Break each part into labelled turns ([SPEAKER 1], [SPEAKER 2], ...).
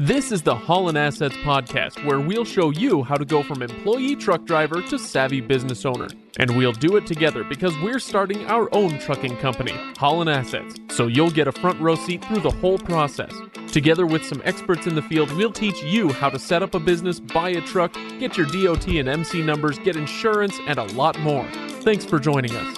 [SPEAKER 1] This is the Haulin Assets podcast, where we'll show you how to go from employee truck driver to savvy business owner. And we'll do it together because we're starting our own trucking company, Haulin Assets, so you'll get a front row seat through the whole process. Together with some experts in the field, we'll teach you how to set up a business, buy a truck, get your DOT and MC numbers, get insurance, and a lot more. Thanks for joining us.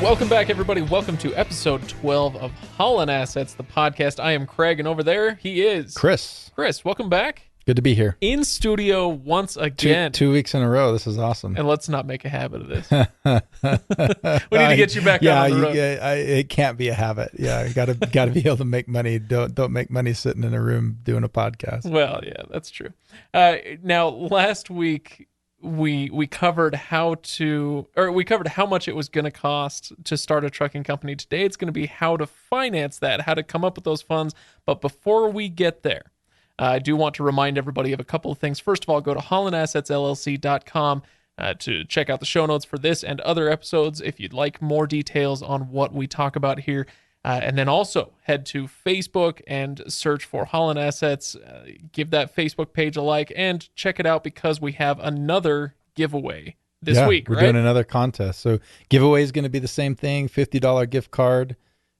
[SPEAKER 1] Welcome back, everybody. Welcome to episode 12 of Haulin Assets, the podcast. I am Craig, and over there, he is...
[SPEAKER 2] Chris,
[SPEAKER 1] welcome back.
[SPEAKER 2] good to be here.
[SPEAKER 1] In studio once again.
[SPEAKER 2] Two weeks in a row. This is awesome.
[SPEAKER 1] And let's not make a habit of this. We need to get you back on the road.
[SPEAKER 2] It can't be a habit. Yeah, you got to be able to make money. Don't make money sitting in a room doing a podcast.
[SPEAKER 1] Well, yeah, that's true. Now, last week... We covered how much it was going to cost to start a trucking company. Today it's going to be how to finance that, how to come up with those funds. But before we get there, I do want to remind everybody of a couple of things. First of all, go to haulinassetsllc.com to check out the show notes for this and other episodes if you'd like more details on what we talk about here. And then also head to Facebook and search for Haulin Assets. Give that Facebook page a like and check it out because we have another giveaway this week.
[SPEAKER 2] We're doing another contest. So giveaway is going to be the same thing, $50 gift card,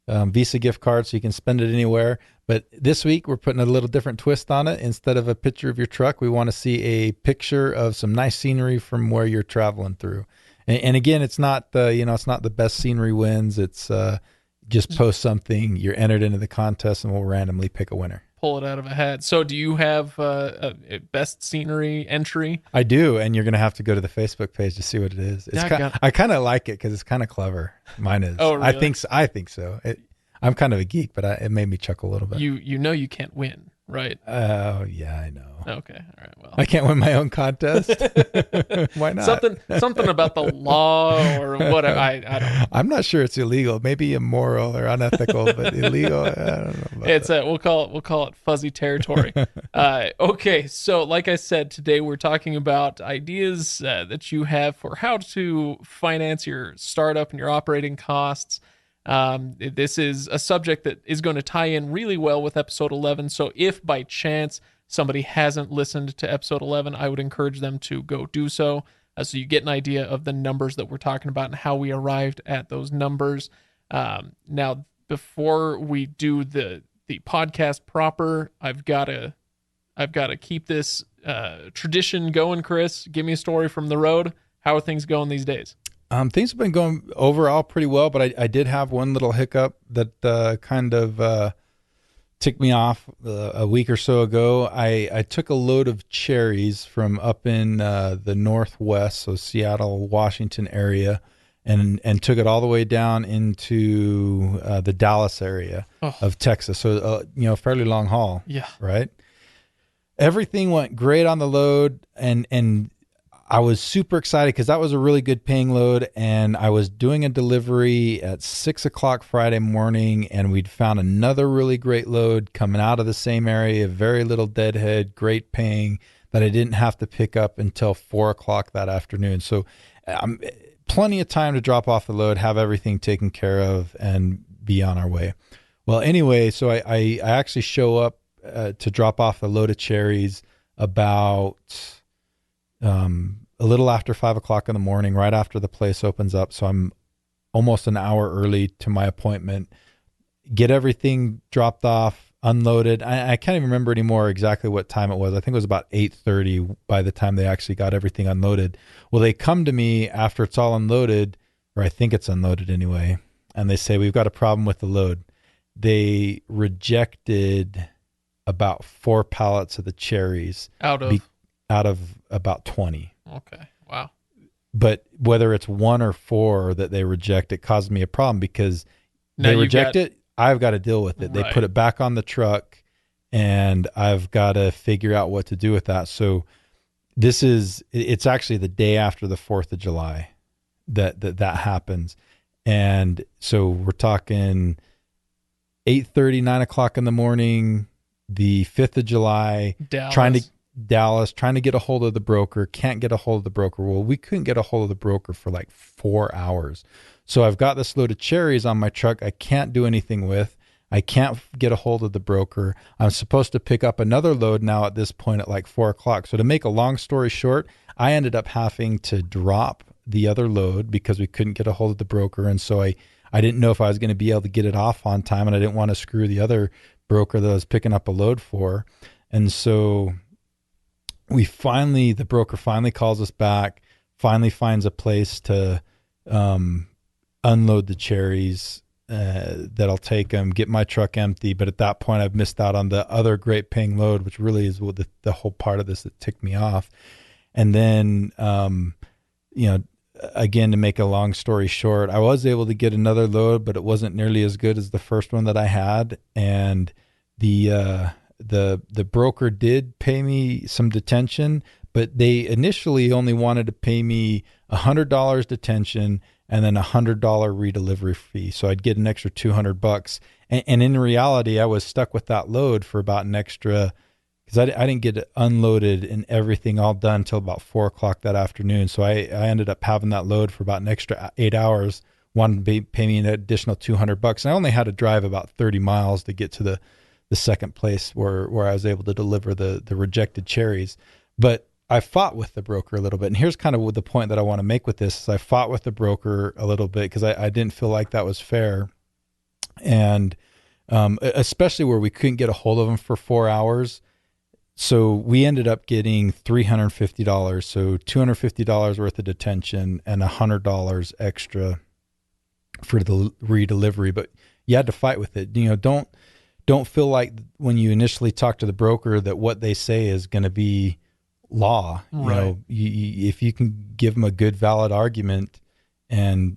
[SPEAKER 2] Visa gift card, so you can spend it anywhere. But this week we're putting a little different twist on it. Instead of a picture of your truck, we want to see a picture of some nice scenery from where you're traveling through. And again, it's not it's not the best scenery wins. It's just post something, you're entered into the contest, and we'll randomly pick a winner.
[SPEAKER 1] Pull it out of a hat. So do you have a best scenery entry?
[SPEAKER 2] I do, and you're going to have to go to the Facebook page to see what it is. I kind of like it because it's kind of clever. Mine is.
[SPEAKER 1] Oh, really?
[SPEAKER 2] I think so. I'm kind of a geek, but it made me chuckle a little bit.
[SPEAKER 1] You know you can't win, right?
[SPEAKER 2] Oh, yeah, I know.
[SPEAKER 1] Okay, all right, well.
[SPEAKER 2] I can't win my own contest? Why not?
[SPEAKER 1] Something about the law or whatever. I don't know.
[SPEAKER 2] I'm not sure it's illegal. Maybe immoral or unethical, but illegal, I don't know about that.
[SPEAKER 1] We'll call it fuzzy territory. Okay, so like I said, today we're talking about ideas that you have for how to finance your startup and your operating costs. This is a subject that is going to tie in really well with episode 11. So if by chance somebody hasn't listened to episode 11, I would encourage them to go do so. So you get an idea of the numbers that we're talking about and how we arrived at those numbers. Now, before we do the podcast proper, I've got to keep this tradition going. Chris, give me a story from the road. How are things going these days?
[SPEAKER 2] Things have been going overall pretty well, but I did have one little hiccup that kind of ticked me off a week or so ago. I took a load of cherries from up in the Northwest, so Seattle, Washington area, and took it all the way down into the Dallas area of Texas. So, fairly long haul.
[SPEAKER 1] Yeah.
[SPEAKER 2] Right? Everything went great on the load, and I was super excited because that was a really good paying load, and I was doing a delivery at 6:00 Friday morning, and we'd found another really great load coming out of the same area, very little deadhead, great paying, that I didn't have to pick up until 4:00 that afternoon. So plenty of time to drop off the load, have everything taken care of, and be on our way. Well, anyway, so I actually show up to drop off a load of cherries about... a little after 5:00 in the morning, right after the place opens up. So I'm almost an hour early to my appointment, get everything dropped off, unloaded. I can't even remember anymore exactly what time it was. I think it was about 8:30 by the time they actually got everything unloaded. Well, they come to me after it's all unloaded, or I think it's unloaded anyway, and they say, we've got a problem with the load. They rejected about 4 pallets of the cherries.
[SPEAKER 1] Out of
[SPEAKER 2] about 20.
[SPEAKER 1] Okay. Wow.
[SPEAKER 2] But whether it's 1 or 4 that they reject, it caused me a problem because they reject it. I've got to deal with it. Right. They put it back on the truck, and I've got to figure out what to do with that. So it's actually the day after the 4th of July that happens. And so we're talking 8:30, 9:00 in the morning, the 5th of July,
[SPEAKER 1] Dallas.
[SPEAKER 2] Dallas, trying to get a hold of the broker, can't get a hold of the broker. Well, we couldn't get a hold of the broker for like 4 hours. So I've got this load of cherries on my truck I can't do anything with. I can't get a hold of the broker. I'm supposed to pick up another load now at this point at like 4 o'clock. So to make a long story short, I ended up having to drop the other load because we couldn't get a hold of the broker. And so I didn't know if I was going to be able to get it off on time, and I didn't want to screw the other broker that I was picking up a load for. And so the broker finally calls us back, finally finds a place to unload the cherries, that'll take them, get my truck empty. But at that point, I've missed out on the other great paying load, which really is what the whole part of this that ticked me off. And then, again, to make a long story short, I was able to get another load, but it wasn't nearly as good as the first one that I had. And the broker did pay me some detention, but they initially only wanted to pay me $100 detention and then $100 redelivery fee. So I'd get an extra $200. And in reality, I was stuck with that load for about an extra, because I didn't get it unloaded and everything all done until about 4 o'clock that afternoon. So I ended up having that load for about an extra 8 hours, wanted to pay me an additional $200. And I only had to drive about 30 miles to get to the second place where I was able to deliver the rejected cherries. But I fought with the broker a little bit. And here's kind of the point that I want to make with this is I fought with the broker a little bit because I didn't feel like that was fair. And especially where we couldn't get a hold of him for 4 hours. So we ended up getting $350. So $250 worth of detention and $100 extra for the redelivery. But you had to fight with it. Don't feel like when you initially talk to the broker that what they say is going to be law.
[SPEAKER 1] Right.
[SPEAKER 2] If you can give them a good, valid argument and,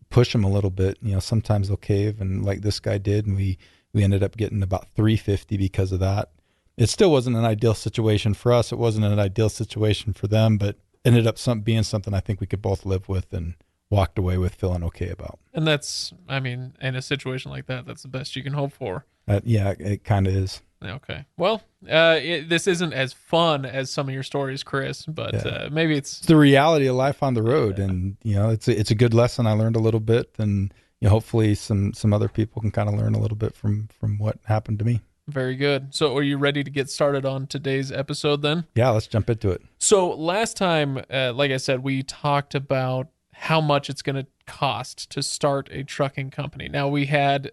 [SPEAKER 2] push them a little bit, sometimes they'll cave. And like this guy did, and we ended up getting about $350 because of that. It still wasn't an ideal situation for us. It wasn't an ideal situation for them, but ended up being something I think we could both live with and walked away with feeling okay about.
[SPEAKER 1] And that's, in a situation like that, that's the best you can hope for.
[SPEAKER 2] Yeah, it kind of is.
[SPEAKER 1] Okay. Well, this isn't as fun as some of your stories, Chris, but maybe it's
[SPEAKER 2] the reality of life on the road. And, it's a good lesson. I learned a little bit, and hopefully some other people can kind of learn a little bit from what happened to me.
[SPEAKER 1] Very good. So are you ready to get started on today's episode then?
[SPEAKER 2] Yeah, let's jump into it.
[SPEAKER 1] So last time, like I said, we talked about how much it's going to cost to start a trucking company. Now we had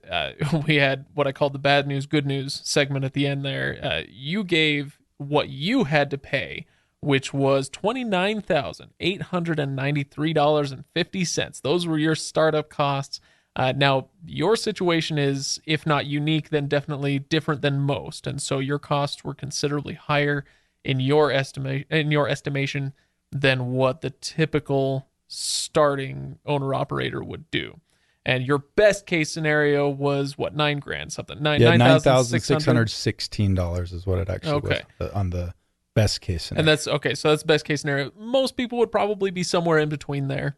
[SPEAKER 1] what I called the bad news, good news segment at the end there. You gave what you had to pay, which was $29,893.50. Those were your startup costs. Now your situation is, if not unique, then definitely different than most, and so your costs were considerably higher in your estimation than what the typical starting owner operator would do. And your best case scenario was what, $9,000 something?
[SPEAKER 2] $9,616 is what it actually was on the best case scenario.
[SPEAKER 1] And that's okay. So that's best case scenario. Most people would probably be somewhere in between there.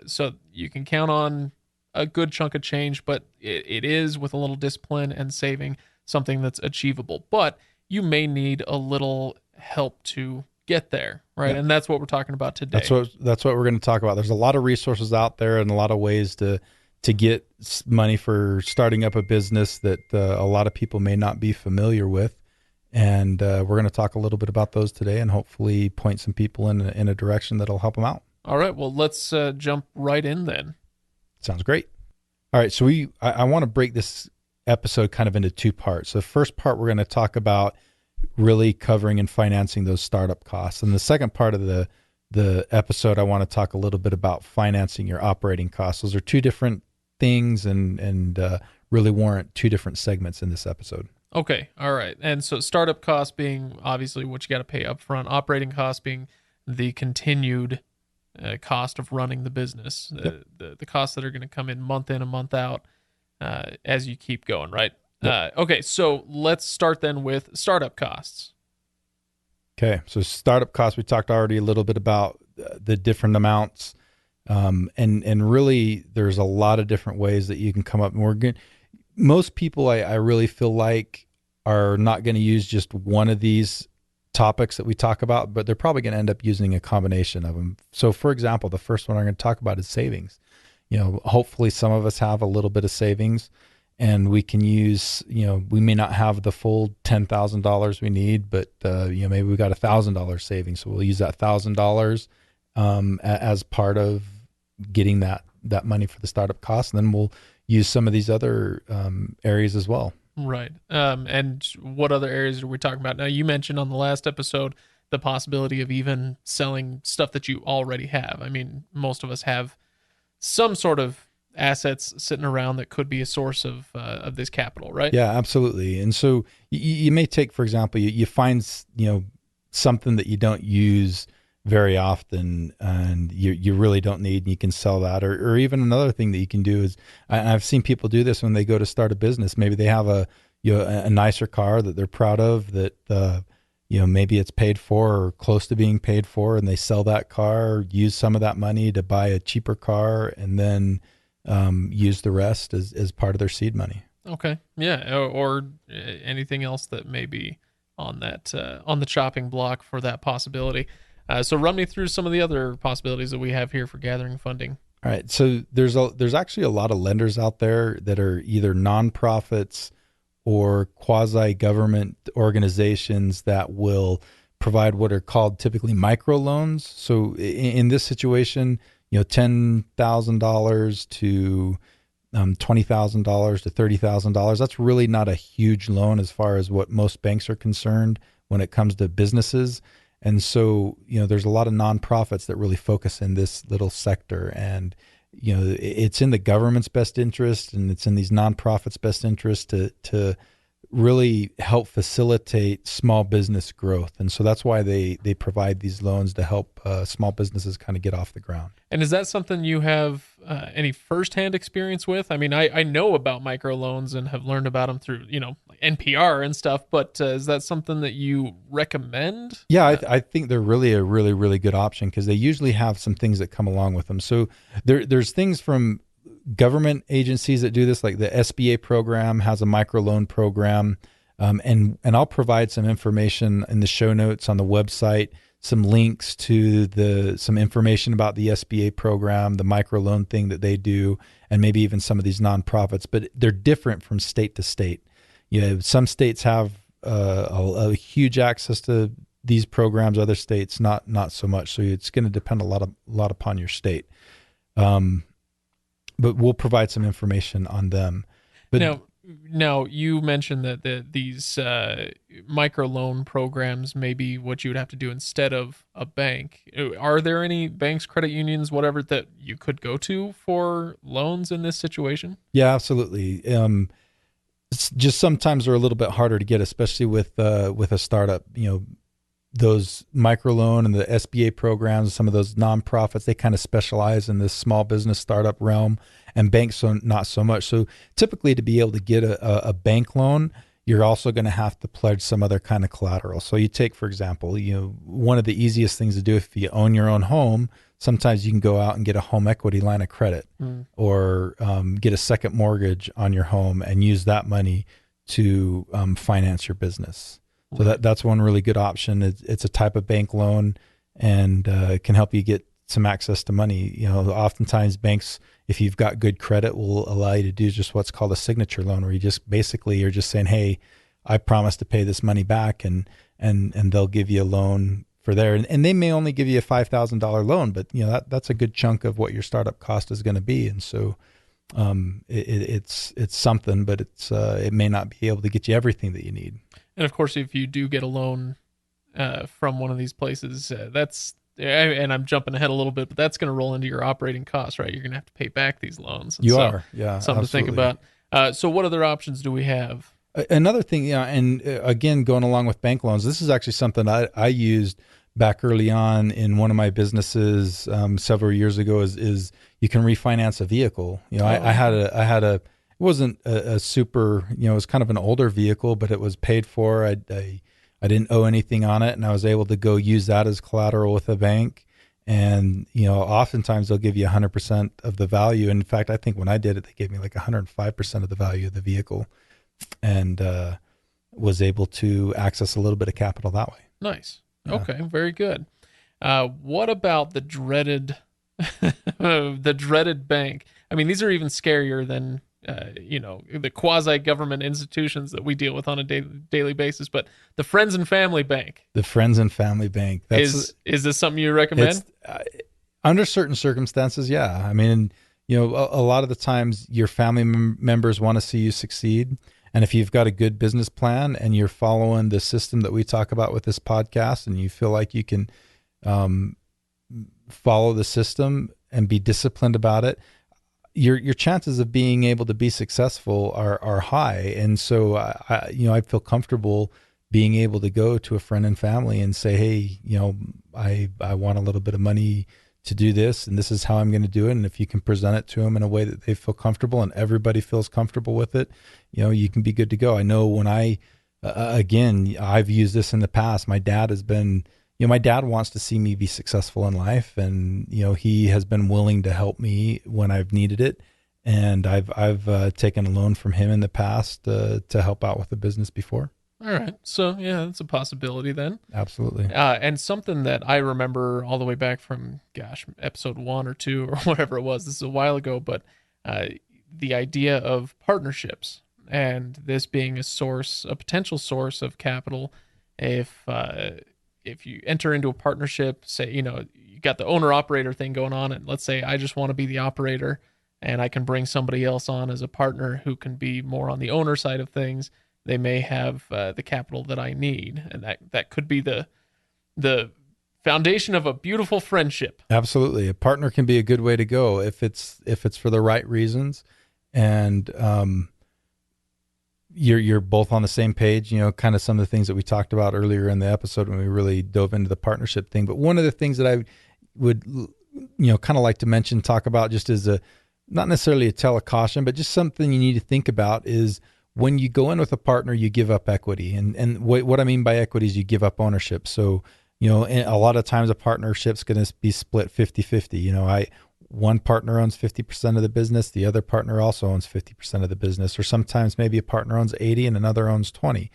[SPEAKER 1] So you can count on a good chunk of change, but it is, with a little discipline and saving, something that's achievable. But you may need a little help to get there, right? Yeah. And that's what we're talking about today.
[SPEAKER 2] That's what we're going to talk about. There's a lot of resources out there and a lot of ways to get money for starting up a business that a lot of people may not be familiar with. And we're going to talk a little bit about those today and hopefully point some people in a direction that'll help them out.
[SPEAKER 1] All right. Well, let's jump right in then.
[SPEAKER 2] Sounds great. All right. So I want to break this episode kind of into two parts. So the first part, we're going to talk about really covering and financing those startup costs. And the second part of the episode, I want to talk a little bit about financing your operating costs. Those are two different things and really warrant two different segments in this episode.
[SPEAKER 1] Okay. All right. And so startup costs being obviously what you got to pay up front, operating costs being the continued cost of running the business, the costs that are going to come in and month out as you keep going, right? Yep. Okay, so let's start then with startup costs.
[SPEAKER 2] Okay, so startup costs, we talked already a little bit about the different amounts, and really there's a lot of different ways that you can come up. And most people, I really feel like, are not going to use just one of these topics that we talk about, but they're probably going to end up using a combination of them. So for example, the first one I'm going to talk about is savings. Hopefully some of us have a little bit of savings, and we can use, we may not have the full $10,000 we need, but maybe we got $1,000 savings. So we'll use that $1,000 as part of getting that money for the startup costs. And then we'll use some of these other areas as well.
[SPEAKER 1] Right. And what other areas are we talking about? Now, you mentioned on the last episode the possibility of even selling stuff that you already have. I mean, most of us have some sort of assets sitting around that could be a source of this capital, right?
[SPEAKER 2] Yeah, absolutely. And so you may take, for example, you find, something that you don't use very often and you really don't need, and you can sell that. Or even another thing that you can do is, I've seen people do this when they go to start a business. Maybe they have a nicer car that they're proud of, that maybe it's paid for or close to being paid for, and they sell that car, use some of that money to buy a cheaper car, and then use the rest as part of their seed money.
[SPEAKER 1] Okay. Yeah. Or anything else that may be on that on the chopping block for that possibility. So run me through some of the other possibilities that we have here for gathering funding.
[SPEAKER 2] All right. So there's actually a lot of lenders out there that are either nonprofits or quasi-government organizations that will provide what are called typically microloans. So in this situation, $10,000 to $20,000 to $30,000. That's really not a huge loan as far as what most banks are concerned when it comes to businesses. And so, there's a lot of nonprofits that really focus in this little sector, and, it's in the government's best interest, and it's in these nonprofits' best interest to really help facilitate small business growth. And so that's why they provide these loans to help small businesses kind of get off the ground.
[SPEAKER 1] And is that something you have any firsthand experience with? I mean, I know about microloans and have learned about them through, NPR and stuff, but is that something that you recommend?
[SPEAKER 2] Yeah, I think they're really a really, really good option, because they usually have some things that come along with them. So there's things from government agencies that do this, like the SBA program has a microloan program. And I'll provide some information in the show notes on the website, some links to some information about the SBA program, the microloan thing that they do, and maybe even some of these nonprofits, but they're different from state to state. Some states have a huge access to these programs, other states not so much. So it's going to depend a lot upon your state. But we'll provide some information on them. But
[SPEAKER 1] now you mentioned that these microloan programs may be what you would have to do instead of a bank. Are there any banks, credit unions, whatever, that you could go to for loans in this situation?
[SPEAKER 2] Yeah, absolutely. It's just sometimes they're a little bit harder to get, especially with a startup. Those microloan and the SBA programs, some of those nonprofits, they kind of specialize in this small business startup realm, and banks not so much. So typically, to be able to get a bank loan, you're also going to have to pledge some other kind of collateral. So you take, for example, one of the easiest things to do if you own your own home, sometimes you can go out and get a home equity line of credit or get a second mortgage on your home and use that money to finance your business. So that's one really good option. It's a type of bank loan, and it can help you get some access to money. Oftentimes banks, if you've got good credit, will allow you to do just what's called a signature loan, where you just basically you're just saying, hey, I promise to pay this money back, and they'll give you a loan for there. And they may only give you a $5,000 loan, but that's a good chunk of what your startup cost is going to be. And so it's something, but it may not be able to get you everything that you need.
[SPEAKER 1] And of course, if you do get a loan from one of these places, and I'm jumping ahead a little bit, but that's going to roll into your operating costs, right? You're going to have to pay back these loans. And
[SPEAKER 2] yeah.
[SPEAKER 1] Something
[SPEAKER 2] absolutely.
[SPEAKER 1] to think about. So what other options do we have?
[SPEAKER 2] Another thing, and again, going along with bank loans, this is actually something I used back early on in one of my businesses several years ago. Is you can refinance a vehicle. I had a it wasn't a super, it was kind of an older vehicle, but it was paid for. I didn't owe anything on it, and I was able to go use that as collateral with a bank. And, oftentimes they'll give you 100% of the value. In fact, I think when I did it, they gave me like 105% of the value of the vehicle, and was able to access a little bit of capital that way.
[SPEAKER 1] Nice.
[SPEAKER 2] Yeah.
[SPEAKER 1] Okay, very good. What about the dreaded, the dreaded bank? I mean, these are even scarier than the quasi-government institutions that we deal with on a daily basis. But the friends and family bank
[SPEAKER 2] The friends and family bank.
[SPEAKER 1] is this something you
[SPEAKER 2] It's
[SPEAKER 1] recommend?
[SPEAKER 2] under certain circumstances. Yeah. I mean, a lot of the times your family members want to see you succeed. And if you've got a good business plan and you're following the system that we talk about with this podcast, and you feel like you can follow the system and be disciplined about it, your chances of being able to be successful are high. And so I feel comfortable being able to go to a friend and family and say, hey, I want a little bit of money to do this, and this is how I'm going to do it. And if you can present it to them in a way that they feel comfortable and everybody feels comfortable with it, you can be good to go. I know when again, I've used this in the past. My dad has been, my dad wants to see me be successful in life, and, he has been willing to help me when I've needed it. And I've taken a loan from him in the past to help out with the business before.
[SPEAKER 1] All right. So, yeah, that's a possibility then.
[SPEAKER 2] Absolutely.
[SPEAKER 1] And something that I remember all the way back from, episode 1 or 2 or whatever it was. This is a while ago, but the idea of partnerships and this being a potential source of capital. If you enter into a partnership, say, you got the owner operator thing going on, and let's say I just want to be the operator and I can bring somebody else on as a partner who can be more on the owner side of things. They may have the capital that I need, and that could be the foundation of a beautiful friendship.
[SPEAKER 2] Absolutely, a partner can be a good way to go if it's for the right reasons, and you're both on the same page. Kind of some of the things that we talked about earlier in the episode when we really dove into the partnership thing. But one of the things that I would kind of like to talk about, just as not necessarily a tell of caution, but just something you need to think about is, when you go in with a partner, you give up equity. And what I mean by equity is you give up ownership. So, a lot of times a partnership's going to be split 50-50. One partner owns 50% of the business. The other partner also owns 50% of the business. Or sometimes maybe a partner owns 80 and another owns 20.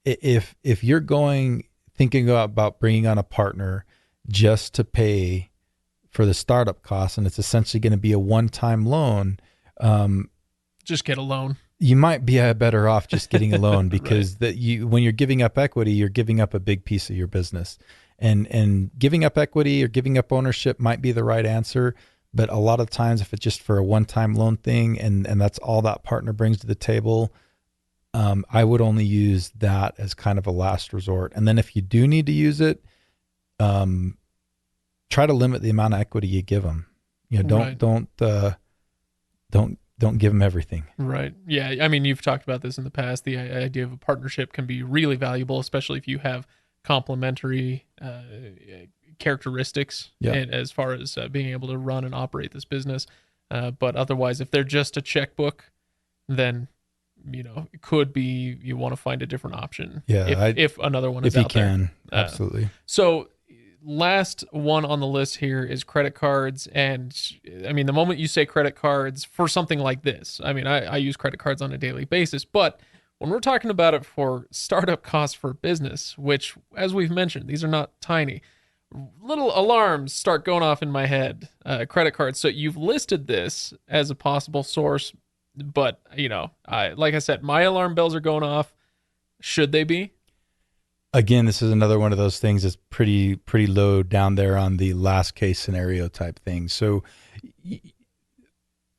[SPEAKER 2] If you're thinking about bringing on a partner just to pay for the startup costs, and it's essentially going to be a one-time loan,
[SPEAKER 1] just get a loan.
[SPEAKER 2] You might be better off just getting a loan, because right. When you're giving up equity, you're giving up a big piece of your business, and giving up equity or giving up ownership might be the right answer. But a lot of times, if it's just for a one-time loan thing, and that's all that partner brings to the table, I would only use that as kind of a last resort. And then if you do need to use it, try to limit the amount of equity you give them. Don't give them everything.
[SPEAKER 1] Right. Yeah. I mean, you've talked about this in the past. The idea of a partnership can be really valuable, especially if you have complementary characteristics as far as being able to run and operate this business. But otherwise, if they're just a checkbook, then, it could be you want to find a different option.
[SPEAKER 2] Yeah.
[SPEAKER 1] If another one is out there. If you can.
[SPEAKER 2] Absolutely.
[SPEAKER 1] So last one on the list here is credit cards. And I mean, the moment you say credit cards for something like this, I mean, I use credit cards on a daily basis, but when we're talking about it for startup costs for business, which, as we've mentioned, these are not tiny, little alarms start going off in my head. Credit cards. So you've listed this as a possible source, but like I said, my alarm bells are going off. Should they be?
[SPEAKER 2] Again, this is another one of those things that's pretty low down there on the last case scenario type thing. So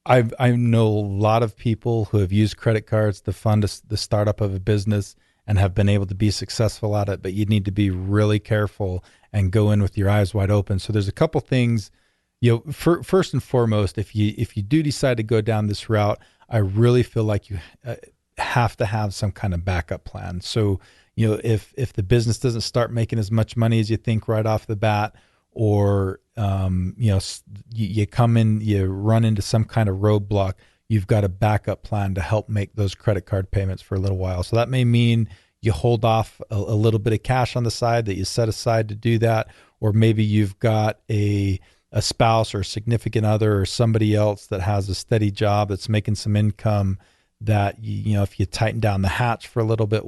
[SPEAKER 2] I know a lot of people who have used credit cards to fund the startup of a business and have been able to be successful at it, but you need to be really careful and go in with your eyes wide open. So there's a couple things, first and foremost, if you do decide to go down this route, I really feel like you have to have some kind of backup plan. So if the business doesn't start making as much money as you think right off the bat, or you come in, you run into some kind of roadblock, you've got a backup plan to help make those credit card payments for a little while. So that may mean you hold off a little bit of cash on the side that you set aside to do that, or maybe you've got a spouse or a significant other or somebody else that has a steady job that's making some income that if you tighten down the hatch for a little bit,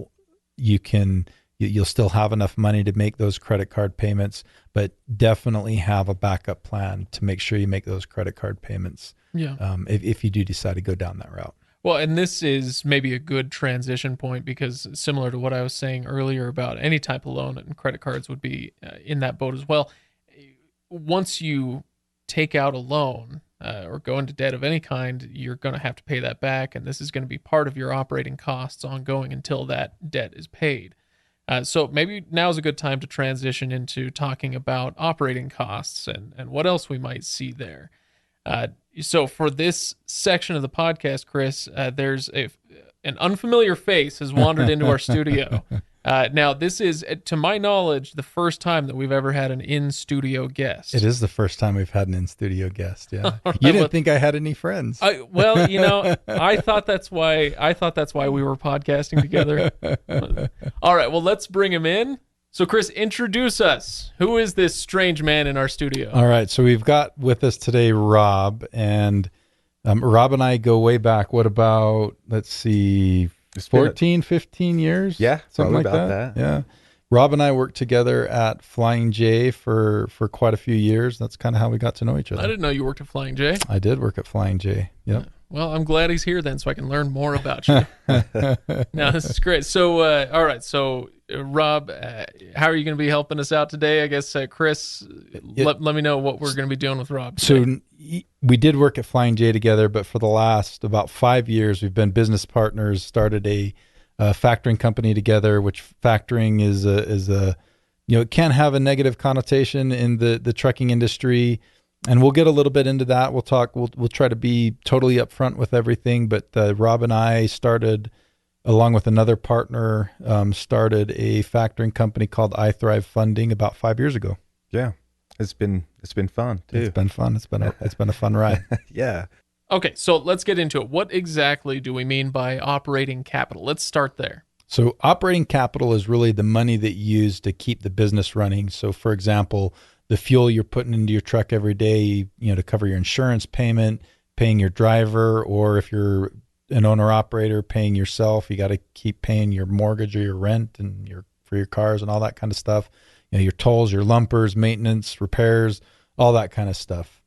[SPEAKER 2] you can You'll still have enough money to make those credit card payments, but definitely have a backup plan to make sure you make those credit card payments.
[SPEAKER 1] Yeah.
[SPEAKER 2] If you do decide to go down that route.
[SPEAKER 1] Well, and this is maybe a good transition point because similar to what I was saying earlier about any type of loan, and credit cards would be in that boat as well. Once you take out a loan or go into debt of any kind, you're going to have to pay that back, and this is going to be part of your operating costs ongoing until that debt is paid. So maybe now is a good time to transition into talking about operating costs and what else we might see there. So for this section of the podcast, Chris, there's an unfamiliar face has wandered into our studio. Now, this is, to my knowledge, the first time that we've ever had an in-studio guest.
[SPEAKER 2] It is the first time we've had an in-studio guest. Yeah,
[SPEAKER 1] Right,
[SPEAKER 2] you didn't think I had any friends.
[SPEAKER 1] Well, I thought that's why we were podcasting together. All right, well, let's bring him in. So, Chris, introduce us. Who is this strange man in our studio?
[SPEAKER 2] All right, so we've got with us today Rob, and Rob and I go way back. What about, let's see, 14, 15 years?
[SPEAKER 3] Yeah,
[SPEAKER 2] something like
[SPEAKER 3] about
[SPEAKER 2] that. Yeah. Rob and I worked together at Flying J for quite a few years. That's kind of how we got to know each other.
[SPEAKER 1] I didn't know you worked at Flying J.
[SPEAKER 2] I did work at Flying J. Yep.
[SPEAKER 1] Well, I'm glad he's here then so I can learn more about you. Now, this is great. So, all right. So, Rob, how are you going to be helping us out today? I guess, Chris, let me know what we're going to be doing with Rob today.
[SPEAKER 2] So we did work at Flying J together, but for the last about 5 years, we've been business partners, started a factoring company together, which factoring is a it can have a negative connotation in the trucking industry. And we'll get a little bit into that. We'll try to be totally upfront with everything. But Rob and I started, along with another partner, started a factoring company called I Thrive Funding about 5 years ago.
[SPEAKER 3] Yeah, it's been fun too.
[SPEAKER 2] It's been fun. It's been a fun ride.
[SPEAKER 3] Yeah.
[SPEAKER 1] Okay, so let's get into it. What exactly do we mean by operating capital? Let's start there.
[SPEAKER 2] So operating capital is really the money that you use to keep the business running. So, for example, the fuel you're putting into your truck every day, to cover your insurance payment, paying your driver, or if you're an owner operator, paying yourself. You got to keep paying your mortgage or your rent and for your cars and all that kind of stuff. Your tolls, your lumpers, maintenance, repairs, all that kind of stuff.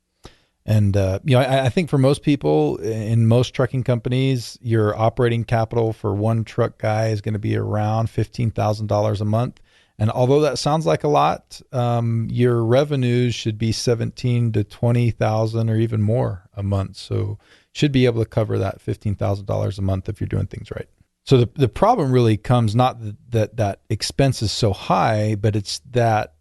[SPEAKER 2] And, I think for most people in most trucking companies, your operating capital for one truck guy is going to be around $15,000 a month. And although that sounds like a lot, your revenues should be $17,000 to $20,000 or even more a month. So should be able to cover that $15,000 a month if you're doing things right. So the problem really comes not that expense is so high, but it's that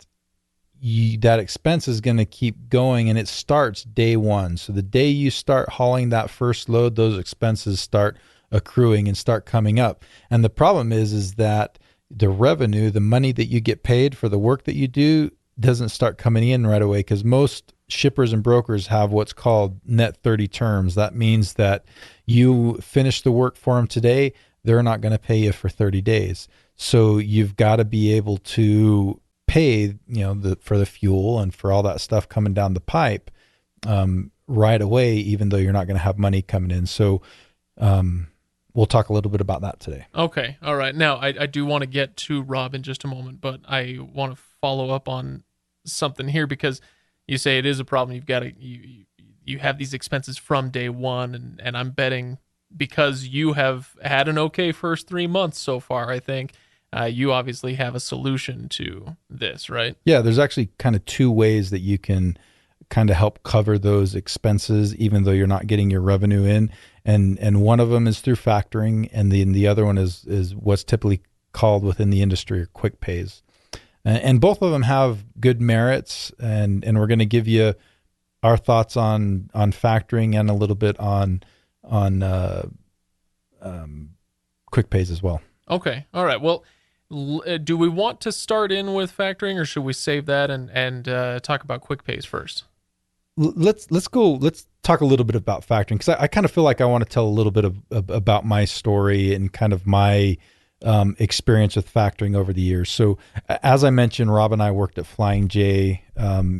[SPEAKER 2] that expense is going to keep going, and it starts day one. So the day you start hauling that first load, those expenses start accruing and start coming up. And the problem is that the revenue, the money that you get paid for the work that you do, doesn't start coming in right away, because most shippers and brokers have what's called net 30 terms. That means that you finish the work for them today, they're not going to pay you for 30 days. So you've got to be able to pay, for the fuel and for all that stuff coming down the pipe right away, even though you're not going to have money coming in. So we'll talk a little bit about that today.
[SPEAKER 1] Okay. All right. Now, I do want to get to Rob in just a moment, but I want to follow up on something here, because you say it is a problem. You've got to, you have these expenses from day one, and I'm betting because you have had an okay first 3 months so far, I think, you obviously have a solution to this, right?
[SPEAKER 2] Yeah, there's actually kind of two ways that you can kind of help cover those expenses, even though you're not getting your revenue in. And one of them is through factoring, and the other one is what's typically called within the industry or quick pays. And both of them have good merits, and we're going to give you our thoughts on factoring and a little bit on quick pays as well.
[SPEAKER 1] Okay. All right. Well, do we want to start in with factoring, or should we save that and talk about quick pays first?
[SPEAKER 2] Let's talk a little bit about factoring, because I kind of feel like I want to tell a little bit about my story and kind of my experience with factoring over the years. So as I mentioned, Rob and I worked at Flying J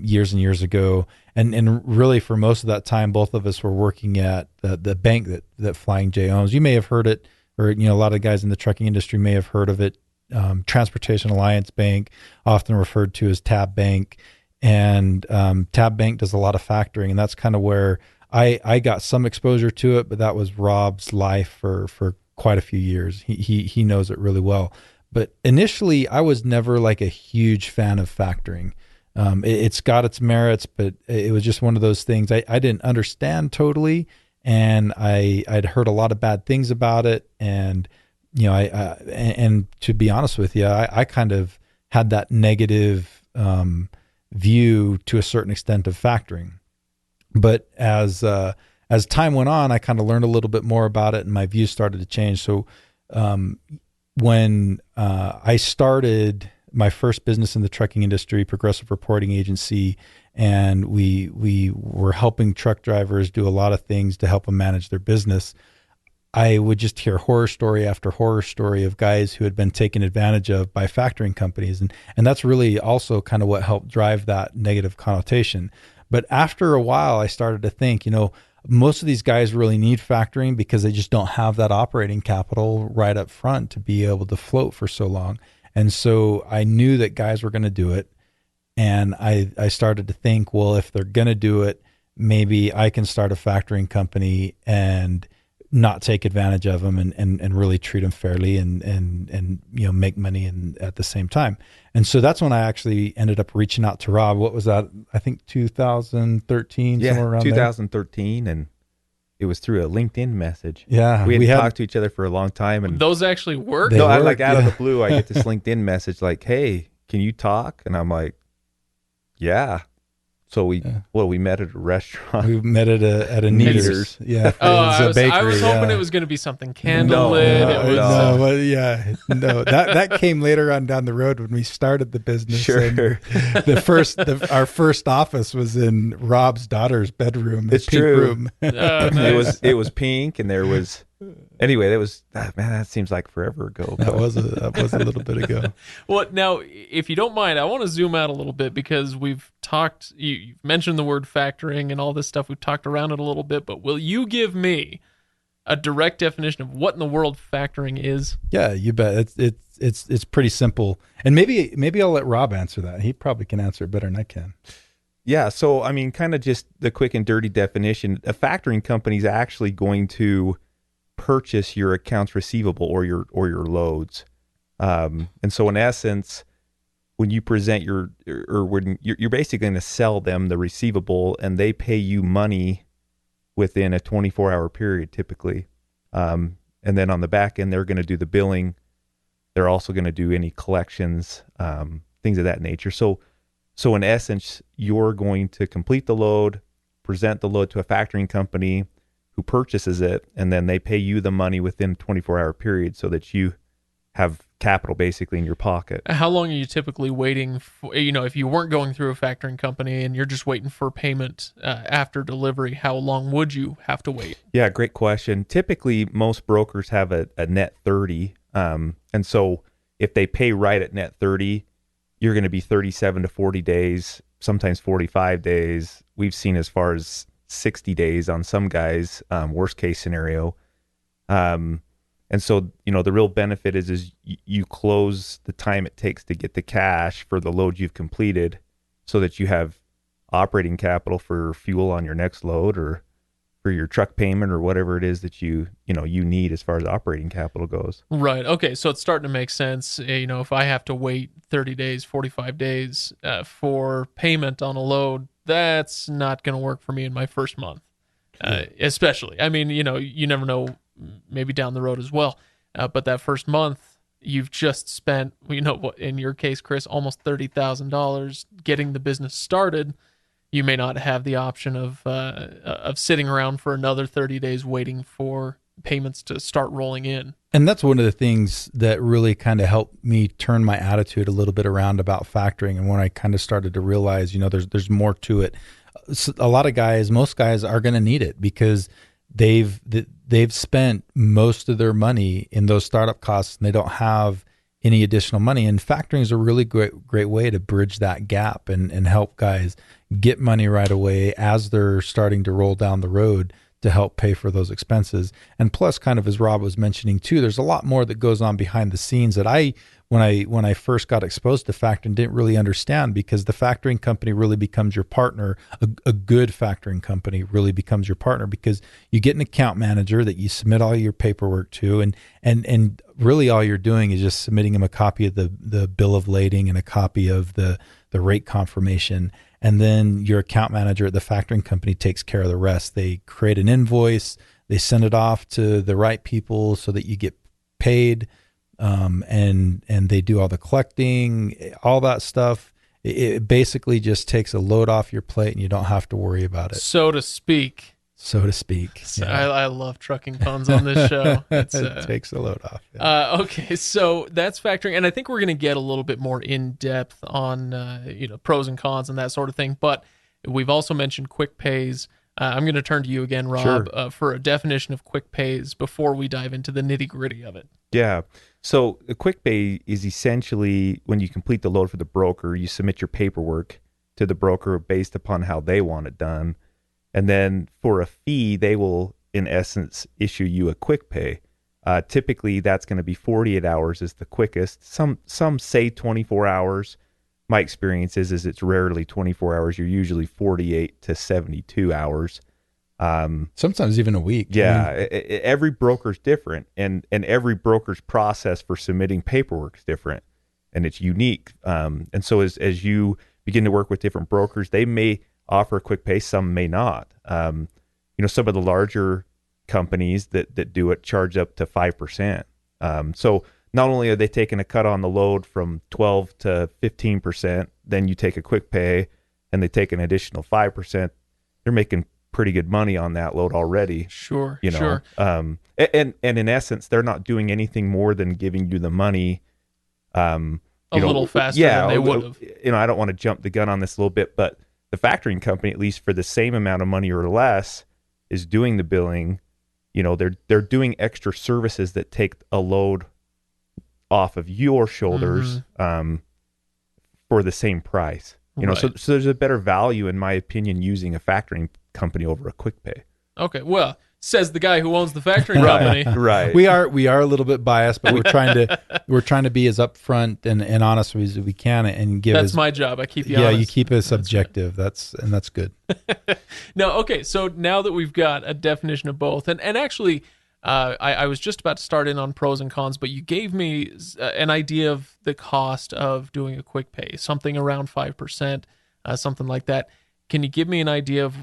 [SPEAKER 2] years and years ago. And really for most of that time, both of us were working at the bank that Flying J owns. You may have heard it, or a lot of guys in the trucking industry may have heard of it. Transportation Alliance Bank, often referred to as Tab Bank. And Tab Bank does a lot of factoring, and that's kind of where I got some exposure to it, but that was Rob's life for quite a few years. He knows it really well. But initially, I was never like a huge fan of factoring. It's got its merits, but it was just one of those things I didn't understand totally, and I'd heard a lot of bad things about it. And and to be honest with you, I kind of had that negative view to a certain extent of factoring. But as time went on, I kind of learned a little bit more about it, and my views started to change. So when I started my first business in the trucking industry, Progressive Reporting Agency, and we were helping truck drivers do a lot of things to help them manage their business, I would just hear horror story after horror story of guys who had been taken advantage of by factoring companies. And that's really also kind of what helped drive that negative connotation. But after a while, I started to think, most of these guys really need factoring because they just don't have that operating capital right up front to be able to float for so long. And so I knew that guys were going to do it. And I started to think, well, if they're going to do it, maybe I can start a factoring company and not take advantage of them and really treat them fairly and make money at the same time. And so that's when I actually ended up reaching out to Rob. What was that? I think 2013, somewhere around
[SPEAKER 3] 2013, and it was through a LinkedIn message.
[SPEAKER 2] Yeah,
[SPEAKER 3] we had talked to each other for a long time, and
[SPEAKER 1] those actually work.
[SPEAKER 3] No, I like out of the blue, I get this LinkedIn message like, "Hey, can you talk?" And I'm like, "Yeah." So we met at a restaurant.
[SPEAKER 2] We met at a Kneaders. Yeah.
[SPEAKER 1] I was hoping it was going to be something candlelit.
[SPEAKER 2] No. That came later on down the road when we started the business.
[SPEAKER 3] Sure.
[SPEAKER 2] Our first office was in Rob's daughter's bedroom.
[SPEAKER 3] It's
[SPEAKER 2] pink
[SPEAKER 3] true.
[SPEAKER 2] Room.
[SPEAKER 1] Nice.
[SPEAKER 3] It was pink, and there was. Anyway, that seems like forever ago.
[SPEAKER 2] That was a little bit ago.
[SPEAKER 1] Well, now, if you don't mind, I want to zoom out a little bit because we've talked, you've mentioned the word factoring and all this stuff. We've talked around it a little bit, but will you give me a direct definition of what in the world factoring is?
[SPEAKER 2] Yeah, you bet. It's pretty simple. And maybe I'll let Rob answer that. He probably can answer it better than I can.
[SPEAKER 3] Yeah, so I mean, kind of just the quick and dirty definition. A factoring company is actually going to purchase your accounts receivable or your loads, and so in essence, when you present when you're basically going to sell them the receivable, and they pay you money within a 24-hour period typically, and then on the back end they're going to do the billing. They're also going to do any collections, things of that nature. So in essence, you're going to complete the load, present the load to a factoring company who purchases it, and then they pay you the money within a 24-hour period so that you have capital basically in your pocket.
[SPEAKER 1] How long are you typically waiting for, if you weren't going through a factoring company and you're just waiting for payment after delivery, how long would you have to wait?
[SPEAKER 3] Yeah, great question. Typically, most brokers have a net 30. And so if they pay right at net 30, you're going to be 37 to 40 days, sometimes 45 days. We've seen as far as 60 days on some guys, worst case scenario. And so, the real benefit is you close the time it takes to get the cash for the load you've completed so that you have operating capital for fuel on your next load or for your truck payment or whatever it is that you need as far as operating capital goes.
[SPEAKER 1] Right. Okay. So it's starting to make sense. If I have to wait 30 days, 45 days for payment on a load, that's not going to work for me in my first month, especially. I mean, you never know, maybe down the road as well. But that first month, you've just spent, in your case, Chris, almost $30,000 getting the business started. You may not have the option of sitting around for another 30 days waiting for payments to start rolling in.
[SPEAKER 2] And that's one of the things that really kind of helped me turn my attitude a little bit around about factoring. And when I kind of started to realize, there's more to it. So a lot of most guys are going to need it because they've spent most of their money in those startup costs and they don't have any additional money. And factoring is a really great way to bridge that gap and help guys get money right away as they're starting to roll down the road to help pay for those expenses. And plus, kind of as Rob was mentioning too, there's a lot more that goes on behind the scenes that when I first got exposed to factoring, didn't really understand, because the factoring company really becomes your partner. A good factoring company really becomes your partner, because you get an account manager that you submit all your paperwork to, and really all you're doing is just submitting them a copy of the bill of lading and a copy of the rate confirmation. And then your account manager at the factoring company takes care of the rest. They create an invoice, they send it off to the right people so that you get paid. And they do all the collecting, all that stuff. It basically just takes a load off your plate, and you don't have to worry about it,
[SPEAKER 1] so to speak.
[SPEAKER 2] Yeah.
[SPEAKER 1] I love trucking puns on this show.
[SPEAKER 2] It takes a load off.
[SPEAKER 1] Yeah. Okay, so that's factoring, and I think we're going to get a little bit more in depth on pros and cons and that sort of thing. But we've also mentioned quick pays. I'm going to turn to you again, Rob,
[SPEAKER 3] Sure.
[SPEAKER 1] For a definition of quick pays before we dive into the nitty gritty of it.
[SPEAKER 3] Yeah. So a quick pay is essentially when you complete the load for the broker, you submit your paperwork to the broker based upon how they want it done. And then for a fee, they will, in essence, issue you a quick pay. Typically, that's going to be 48 hours is the quickest. Some say 24 hours. My experience is it's rarely 24 hours. You're usually 48 to 72 hours.
[SPEAKER 2] Sometimes even a week.
[SPEAKER 3] Yeah, every broker's different, and every broker's process for submitting paperwork is different, and it's unique. And so as you begin to work with different brokers, they may offer a quick pay, some may not. Some of the larger companies that do it charge up to 5%. So not only are they taking a cut on the load from 12 to 15%, then you take a quick pay and they take an additional 5%. They're making pretty good money on that load already.
[SPEAKER 1] Sure.
[SPEAKER 3] And in essence, they're not doing anything more than giving you the money
[SPEAKER 1] a little faster than they would have.
[SPEAKER 3] I don't want to jump the gun on this a little bit, but the factoring company, at least for the same amount of money or less, is doing the billing. They're doing extra services that take a load off of your shoulders for the same price.
[SPEAKER 1] Right.
[SPEAKER 3] So there's a better value, in my opinion, using a factoring company over a quick pay.
[SPEAKER 1] Okay, well, says the guy who owns the factoring company.
[SPEAKER 3] Right.
[SPEAKER 2] We are a little bit biased, but we're trying to be as upfront and honest as we can, and give.
[SPEAKER 1] That's my job. I keep you honest.
[SPEAKER 2] Yeah, you keep it subjective. That's good.
[SPEAKER 1] No, okay. So now that we've got a definition of both, and actually, I was just about to start in on pros and cons, but you gave me an idea of the cost of doing a quick pay, something around 5%, something like that. Can you give me an idea of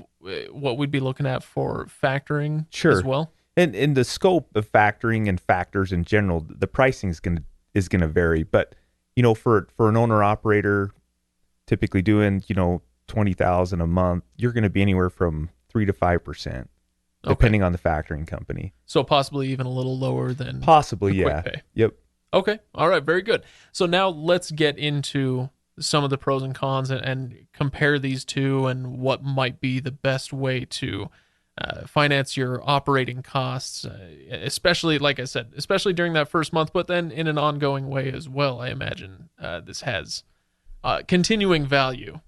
[SPEAKER 1] what we'd be looking at for factoring as well?
[SPEAKER 3] And in the scope of factoring and factors in general, the pricing is gonna vary. But for an owner operator, typically doing $20,000 a month, you're going to be anywhere from 3 to 5%, depending on the factoring company.
[SPEAKER 1] So possibly even a little lower than
[SPEAKER 3] possibly,
[SPEAKER 1] the
[SPEAKER 3] yeah.
[SPEAKER 1] quick pay.
[SPEAKER 3] Yep.
[SPEAKER 1] Okay. All right. Very good. So now let's get into some of the pros and cons and compare these two and what might be the best way to finance your operating costs, especially, like I said, especially during that first month, but then in an ongoing way as well. I imagine this has continuing value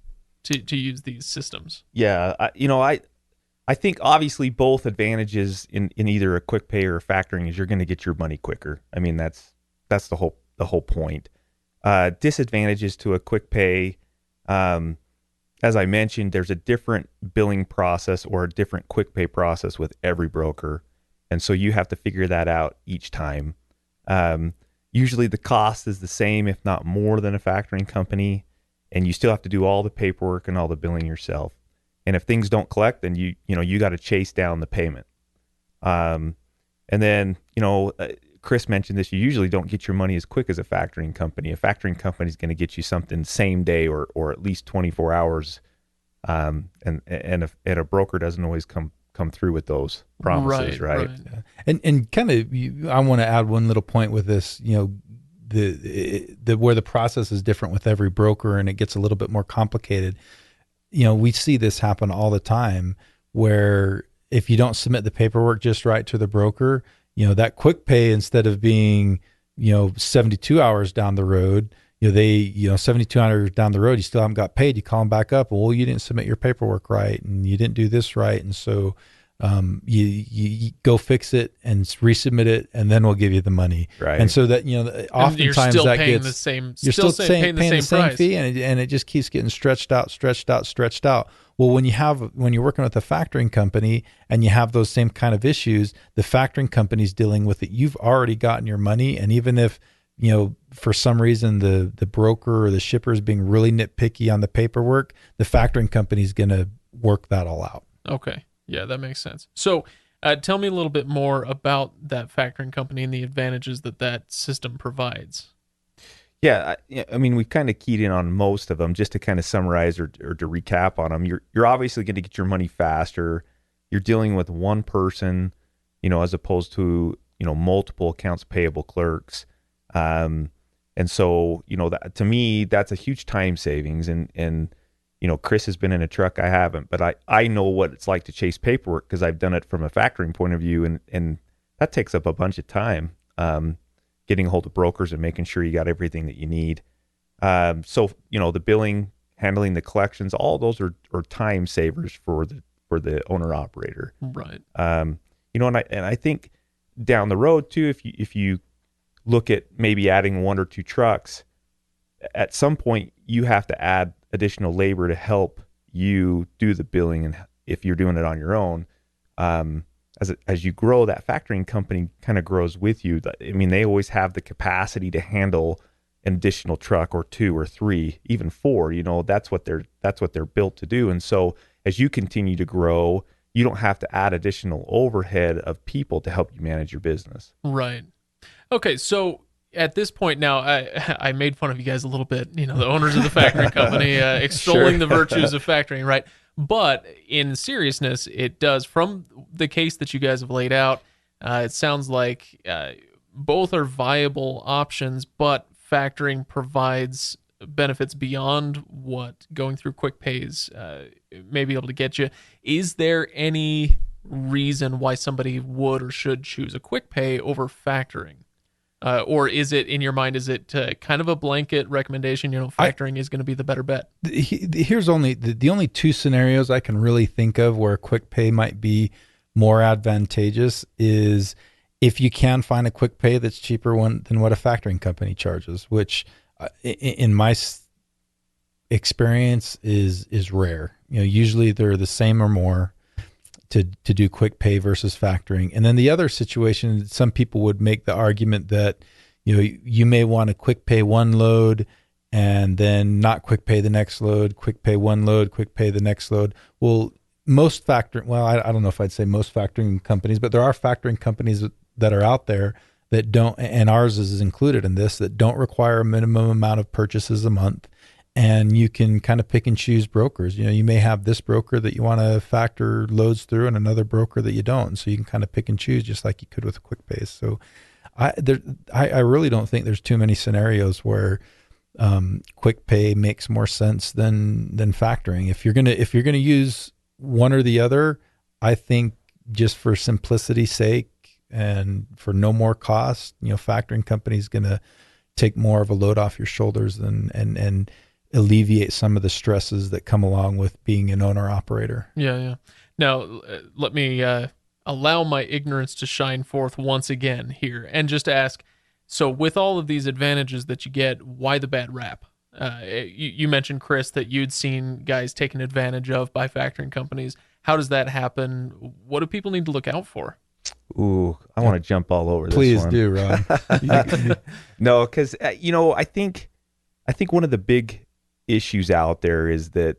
[SPEAKER 1] to use these systems.
[SPEAKER 3] Yeah. I think obviously both advantages in either a quick pay or a factoring is you're going to get your money quicker. I mean, that's the whole point. Disadvantages to a quick pay, as I mentioned, there's a different billing process or a different quick pay process with every broker. And so you have to figure that out each time. Usually the cost is the same, if not more than a factoring company. And you still have to do all the paperwork and all the billing yourself. And if things don't collect, then you got to chase down the payment. And then, Chris mentioned this, you usually don't get your money as quick as a factoring company. A factoring company is going to get you something same day or at least 24 hours. And a broker doesn't always come through with those promises, right?
[SPEAKER 2] Yeah. And kind of, I want to add one little point with this, the where the process is different with every broker and it gets a little bit more complicated. We see this happen all the time where if you don't submit the paperwork just right to the broker, that quick pay, instead of being, 72 hours down the road, 72 hours down the road, you still haven't got paid. You call them back up. Well, you didn't submit your paperwork right and you didn't do this right. And so You go fix it and resubmit it, and then we'll give you the money.
[SPEAKER 3] Right.
[SPEAKER 2] And so that,
[SPEAKER 1] And
[SPEAKER 2] oftentimes
[SPEAKER 1] you're still
[SPEAKER 2] that
[SPEAKER 1] paying
[SPEAKER 2] gets,
[SPEAKER 1] the same,
[SPEAKER 2] you're still
[SPEAKER 1] paying the same price.
[SPEAKER 2] fee, and it just keeps getting stretched out. Well, when you're working with a factoring company and you have those same kind of issues, the factoring company's dealing with it. You've already gotten your money, and even if for some reason the broker or the shipper is being really nitpicky on the paperwork, the factoring company's going to work that all out.
[SPEAKER 1] Okay. Yeah, that makes sense. So tell me a little bit more about that factoring company and the advantages that system provides.
[SPEAKER 3] Yeah, I mean, we've kind of keyed in on most of them. Just to kind of summarize or to recap on them, you're obviously going to get your money faster. You're dealing with one person, as opposed to multiple accounts payable clerks, and so that, to me, that's a huge time savings. And Chris has been in a truck, I haven't, but I know what it's like to chase paperwork because I've done it from a factoring point of view, and that takes up a bunch of time. Getting a hold of brokers and making sure you got everything that you need. So the billing, handling the collections, all those are time savers for the owner operator.
[SPEAKER 1] Right.
[SPEAKER 3] And I think down the road too, if you look at maybe adding one or two trucks, at some point you have to add additional labor to help you do the billing, and if you're doing it on your own. As you grow, that factoring company kind of grows with you. I mean, they always have the capacity to handle an additional truck or two or three, even four. That's what they're built to do. And so as you continue to grow, you don't have to add additional overhead of people to help you manage your business.
[SPEAKER 1] Right. Okay, so at this point now, I made fun of you guys a little bit, the owners of the factoring company, extolling the virtues of factoring, right? But in seriousness, it does, from the case that you guys have laid out, it sounds like both are viable options, but factoring provides benefits beyond what going through quick pays may be able to get you. Is there any reason why somebody would or should choose a quick pay over factoring? Or is it, in your mind, is it kind of a blanket recommendation? Factoring is going to be the better bet.
[SPEAKER 2] Here's only the only two scenarios I can really think of where quick pay might be more advantageous is if you can find a quick pay that's cheaper than what a factoring company charges, which in my experience is rare. Usually they're the same or more to do quick pay versus factoring. And then the other situation, some people would make the argument that you may want to quick pay one load and then not quick pay the next load, quick pay one load, quick pay the next load. Well, I don't know if I'd say most factoring companies, but there are factoring companies that are out there that don't, and ours is included in this, that don't require a minimum amount of purchases a month. And you can kind of pick and choose brokers. You may have this broker that you want to factor loads through and another broker that you don't. So you can kind of pick and choose just like you could with quick pays. So I really don't think there's too many scenarios where quick pay makes more sense than factoring. If you're gonna use one or the other, I think just for simplicity's sake and for no more cost, factoring company's gonna take more of a load off your shoulders and alleviate some of the stresses that come along with being an owner operator.
[SPEAKER 1] Yeah. Now, let me allow my ignorance to shine forth once again here and just ask, so with all of these advantages that you get, why the bad rap? You mentioned, Chris, that you'd seen guys taken advantage of by factoring companies. How does that happen? What do people need to look out for?
[SPEAKER 3] Ooh, I want to jump all over this
[SPEAKER 2] Please
[SPEAKER 3] one.
[SPEAKER 2] do, Ron.
[SPEAKER 3] No, because I think one of the big issues out there is that